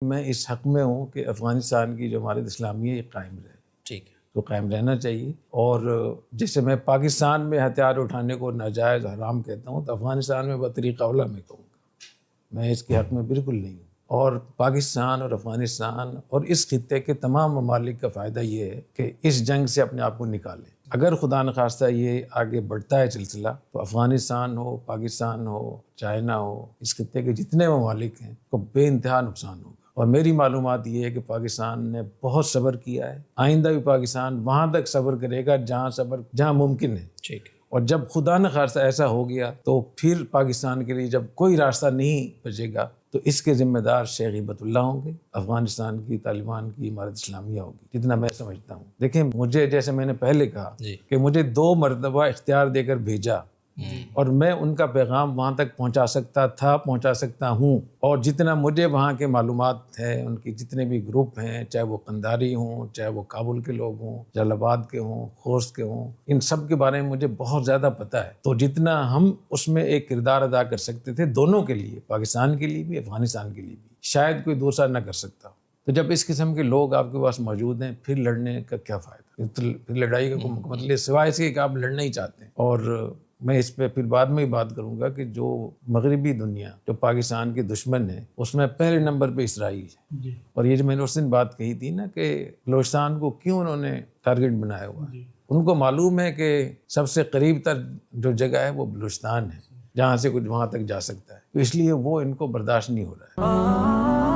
मैं इस हक़ में हूँ कि अफ़गानिस्तान की जो हमारे इस्लामी है ये कायम रहे। ठीक है। तो कायम रहना चाहिए। और जैसे मैं पाकिस्तान में हथियार उठाने को नाजायज़ हराम कहता हूँ, तो अफ़गानिस्तान में बतरीक़ औला मैं कहूँगा। मैं इसके हक़ में बिल्कुल नहीं हूँ। और पाकिस्तान और अफ़गानिस्तान और इस खित्ते के तमाम ममालिक का फ़ायदा ये है कि इस जंग से अपने आप को निकालें। अगर खुदा न खास्ता ये आगे बढ़ता है सिलसिला, तो अफ़गानिस्तान हो, पाकिस्तान हो, चाइना हो, इस खित्ते के जितने ममालिक हैं को बेइंतहा नुकसान होगा। और मेरी मालूमात ये है कि पाकिस्तान ने बहुत सब्र किया है। आइंदा भी पाकिस्तान वहाँ तक सब्र करेगा जहाँ मुमकिन है। ठीक है। और जब खुदा न खास्ता ऐसा हो गया तो फिर पाकिस्तान के लिए जब कोई रास्ता नहीं बचेगा तो इसके ज़िम्मेदार शेख हिबतुल्लाह होंगे, अफ़गानिस्तान की तालिबान की इमारत इस्लामिया होगी, जितना मैं समझता हूँ। देखिए, मुझे जैसे मैंने पहले कहा कि मुझे 2 मरतबा इख्तियार देकर भेजा और मैं उनका पैगाम वहाँ तक पहुँचा सकता था, पहुँचा सकता हूँ। और जितना मुझे वहाँ के मालूमात है, उनके जितने भी ग्रुप हैं, चाहे वो कंधारी हों, चाहे वो काबुल के लोग हों, जलालाबाद के हों, खोस्त के हों, इन सब के बारे में मुझे बहुत ज़्यादा पता है। तो जितना हम उसमें एक किरदार अदा कर सकते थे दोनों के लिए, पाकिस्तान के लिए भी, अफ़गानिस्तान के लिए भी, शायद कोई दूसरा न कर सकता। तो जब इस किस्म के लोग आपके पास मौजूद हैं, फिर लड़ने का क्या फ़ायदा? फिर लड़ाई का मतलब सिवाय इसके कि आप लड़ना ही चाहते हैं। और मैं इस पे फिर बाद में ही बात करूंगा कि जो मगरबी दुनिया जो पाकिस्तान के दुश्मन है, उसमें पहले नंबर पे इसराइल है। और ये जो मैंने उस दिन बात कही थी ना कि बलूचिस्तान को क्यों उन्होंने टारगेट बनाया हुआ है, उनको मालूम है कि सबसे करीब तक जो जगह है वो बलूचिस्तान है, जहाँ से कुछ वहाँ तक जा सकता है। तो इसलिए वो इनको बर्दाश्त नहीं हो रहा है।